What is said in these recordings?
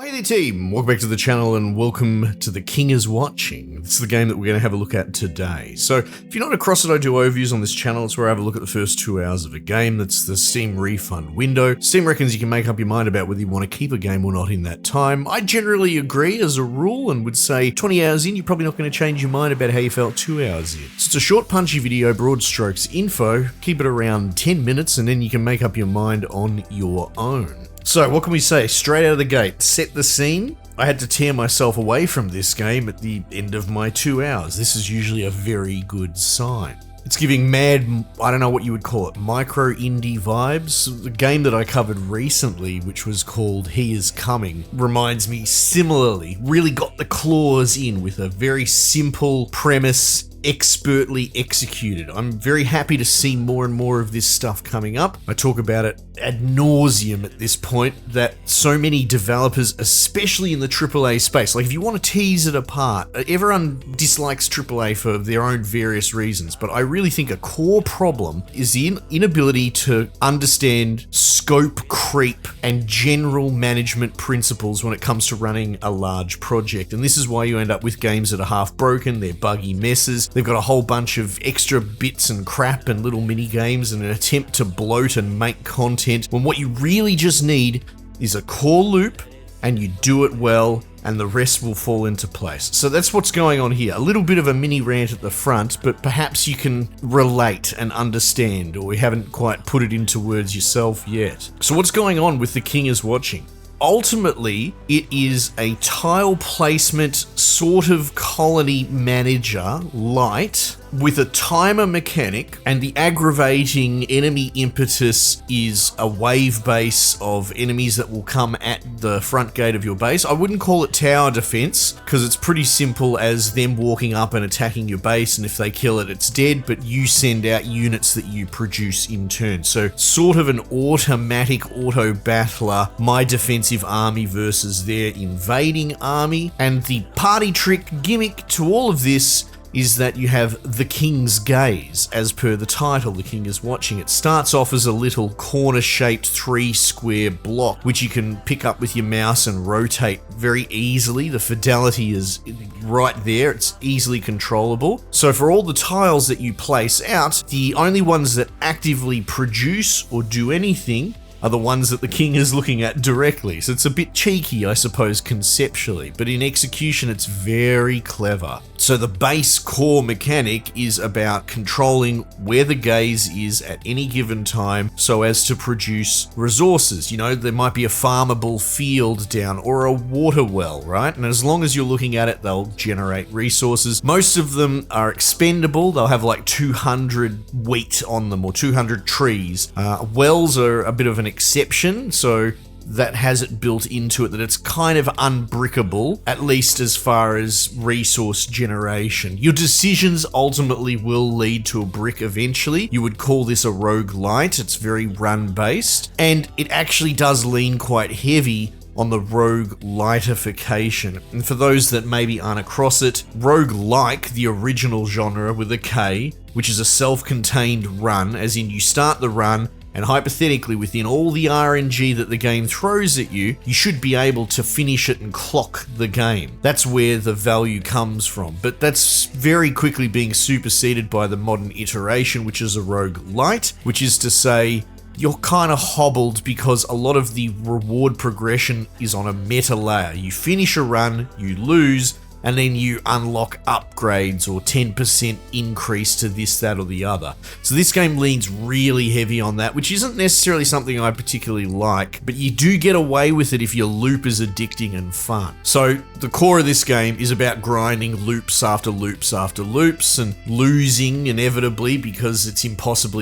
Hey there team, welcome back to the channel and welcome to The King is Watching. This is the game that we're going to have a look at today. So if you're not across it, I do overviews on this channel. It's where I have a look at the first 2 hours of a game. That's the Steam refund window. Steam reckons you can make up your mind about whether you want to keep a game or not in that time. I generally agree as a rule and would say 20 hours in, you're probably not going to change your mind about how you felt 2 hours in. So it's a short punchy video, broad strokes info, keep it around 10 minutes and then you can make up your mind on your own. So what can we say? Straight out of the gate, set the scene. I had to tear myself away from this game at the end of my 2 hours. This is usually a very good sign. It's giving mad, I don't know what you would call it, micro indie vibes. The game that I covered recently, which was called He Is Coming, reminds me similarly, really got the claws in with a very simple premise, expertly executed. I'm very happy to see more and more of this stuff coming up. I talk about it ad nauseum at this point, that so many developers, especially in the AAA space, like if you want to tease it apart, everyone dislikes AAA for their own various reasons, but I really think a core problem is the inability to understand scope creep and general management principles when it comes to running a large project. And this is why you end up with games that are half broken, they're buggy messes, they've got a whole bunch of extra bits and crap and little mini games in an attempt to bloat and make content, when what you really just need is a core loop and you do it well and the rest will fall into place. So that's what's going on here. A little bit of a mini rant at the front, but perhaps you can relate and understand, or we haven't quite put it into words yourself yet. So what's going on with The King is Watching? Ultimately, it is a tile placement sort of colony manager light with a timer mechanic, and the aggravating enemy impetus is a wave base of enemies that will come at the front gate of your base. I wouldn't call it tower defense because it's pretty simple as them walking up and attacking your base, and if they kill it, it's dead, but you send out units that you produce in turn. So sort of an automatic auto battler, my defensive army versus their invading army. And the party trick gimmick to all of this is that you have the King's Gaze. As per the title, The King is Watching. It starts off as a little corner-shaped 3-square block, which you can pick up with your mouse and rotate very easily. The fidelity is right there. It's easily controllable. So for all the tiles that you place out, the only ones that actively produce or do anything are the ones that the king is looking at directly. So it's a bit cheeky, I suppose, conceptually, but in execution, it's very clever. So the base core mechanic is about controlling where the gaze is at any given time so as to produce resources. You know, there might be a farmable field down or a water well, right? And as long as you're looking at it, they'll generate resources. Most of them are expendable. They'll have like 200 wheat on them or 200 trees. Wells are a bit of an exception, so that has it built into it that it's kind of unbrickable, at least as far as resource generation. Your decisions ultimately will lead to a brick eventually. You would call this a roguelite. It's very run-based, and it actually does lean quite heavy on the rogue-litification. And for those that maybe aren't across it, roguelike, the original genre with a K, which is a self-contained run, as in you start the run, and hypothetically, within all the RNG that the game throws at you, you should be able to finish it and clock the game. That's where the value comes from. But that's very quickly being superseded by the modern iteration, which is a roguelite, which is to say, you're kind of hobbled because a lot of the reward progression is on a meta layer. You finish a run, you lose, and then you unlock upgrades or 10% increase to this, that, or the other. So this game leans really heavy on that, which isn't necessarily something I particularly like, but you do get away with it if your loop is addicting and fun. So the core of this game is about grinding loops after loops after loops and losing inevitably because it's impossible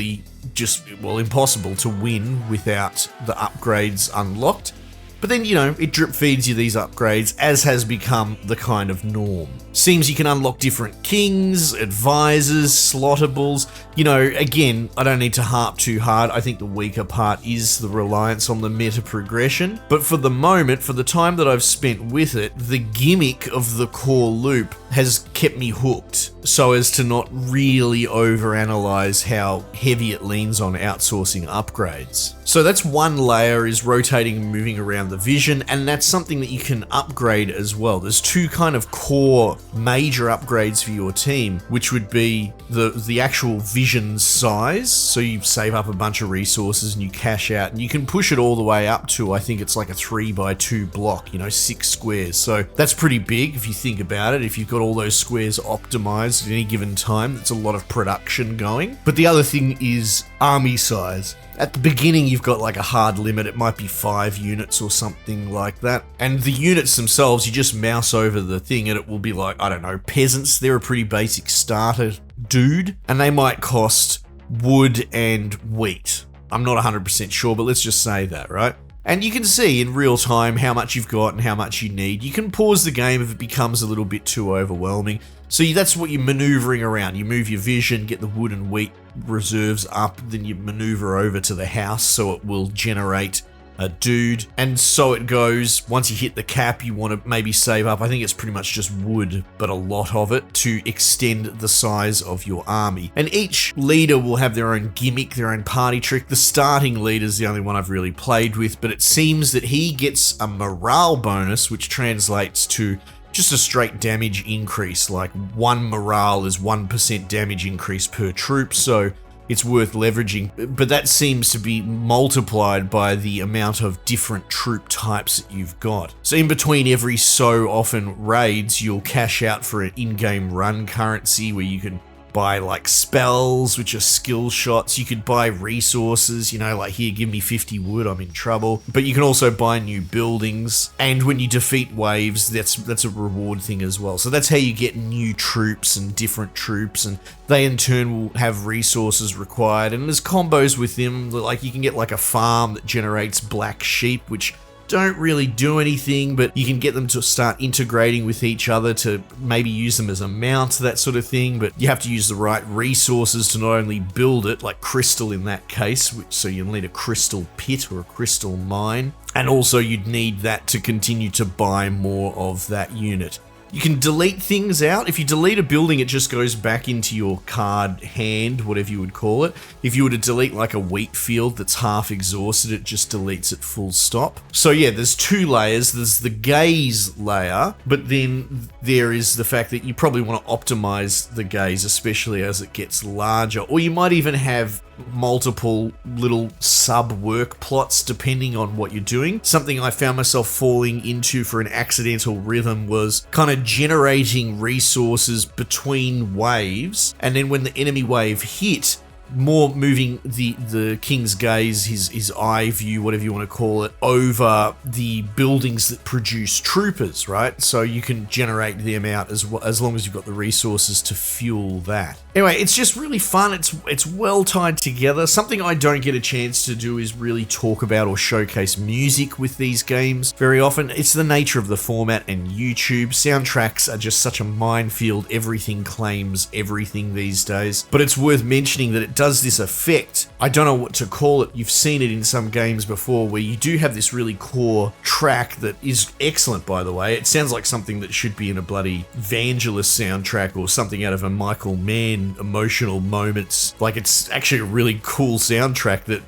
to win without the upgrades unlocked. But then, you know, it drip feeds you these upgrades, as has become the kind of norm. Seems you can unlock different kings, advisors, slottables. You know, again, I don't need to harp too hard. I think the weaker part is the reliance on the meta progression. But for the moment, for the time that I've spent with it, the gimmick of the core loop has kept me hooked so as to not really overanalyze how heavy it leans on outsourcing upgrades. So that's one layer, is rotating and moving around the vision, and that's something that you can upgrade as well. There's two kind of core major upgrades for your team, which would be the actual vision size. So you save up a bunch of resources and you cash out, and you can push it all the way up to, I think it's like a 3x2 block, 6 squares. So that's pretty big if you think about it. If you've got all those squares optimized at any given time, that's a lot of production going. But the other thing is army size. At the beginning, you've got like a hard limit. It might be 5 units or something like that. And the units themselves, you just mouse over the thing and it will be like, I don't know, peasants. They're a pretty basic starter dude, and they might cost wood and wheat. I'm not 100% sure, but let's just say that, right? And you can see in real time how much you've got and how much you need. You can pause the game if it becomes a little bit too overwhelming. So that's what you're maneuvering around. You move your vision, get the wood and wheat reserves up, then you maneuver over to the house so it will generate a dude. And so it goes. Once you hit the cap, you want to maybe save up. I think it's pretty much just wood, but a lot of it, to extend the size of your army. And each leader will have their own gimmick, their own party trick. The starting leader is the only one I've really played with, but it seems that he gets a morale bonus, which translates to just a straight damage increase. Like 1 morale is 1% damage increase per troop, so it's worth leveraging. But that seems to be multiplied by the amount of different troop types that you've got. So in between every so often raids, you'll cash out for an in-game run currency where you can buy like spells, which are skill shots. You could buy resources, like here, give me 50 wood, I'm in trouble. But you can also buy new buildings, and when you defeat waves, that's a reward thing as well. So that's how you get new troops and different troops, and they in turn will have resources required. And there's combos with them, like you can get like a farm that generates black sheep, which don't really do anything, but you can get them to start integrating with each other to maybe use them as a mount, that sort of thing. But you have to use the right resources to not only build it, like crystal in that case, so you'll need a crystal pit or a crystal mine, and also you'd need that to continue to buy more of that unit. You can delete things out. If you delete a building, it just goes back into your card hand, whatever you would call it. If you were to delete like a wheat field that's half exhausted, it just deletes it full stop. So yeah, there's 2 layers. There's the gaze layer, but then there is the fact that you probably want to optimize the gaze, especially as it gets larger. Or you might even have multiple little sub-work plots depending on what you're doing. Something I found myself falling into for an accidental rhythm was kind of generating resources between waves, and then when the enemy wave hit, more moving the king's gaze, his eye view, whatever you want to call it, over the buildings that produce troopers, right? So you can generate them out as long as you've got the resources to fuel that. Anyway, it's just really fun. It's well tied together. Something I don't get a chance to do is really talk about or showcase music with these games very often. It's the nature of the format and YouTube. Soundtracks are just such a minefield. Everything claims everything these days. But it's worth mentioning that it does this effect. I don't know what to call it. You've seen it in some games before where you do have this really core track that is excellent, by the way. It sounds like something that should be in a bloody Vangelis soundtrack or something out of a Michael Mann emotional moments. Like, it's actually a really cool soundtrack that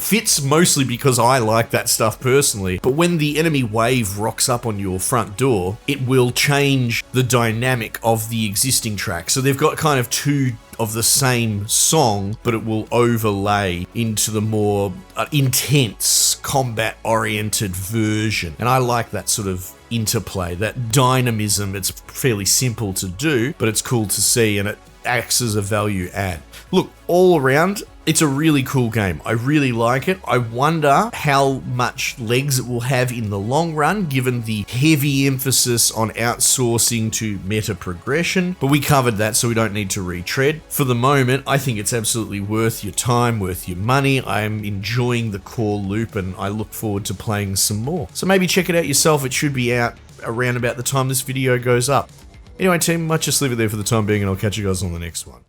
fits mostly because I like that stuff personally. But when the enemy wave rocks up on your front door, it will change the dynamic of the existing track. So they've got kind of 2 of the same song, but it will overlay into the more intense combat-oriented version. And I like that sort of interplay, that dynamism. It's fairly simple to do, but it's cool to see, and it acts as a value add. Look, all around, it's a really cool game. I really like it. I wonder how much legs it will have in the long run, given the heavy emphasis on outsourcing to meta progression. But we covered that, so we don't need to retread. For the moment, I think it's absolutely worth your time, worth your money. I am enjoying the core loop, and I look forward to playing some more. So maybe check it out yourself. It should be out around about the time this video goes up. Anyway, team, might just leave it there for the time being, and I'll catch you guys on the next one.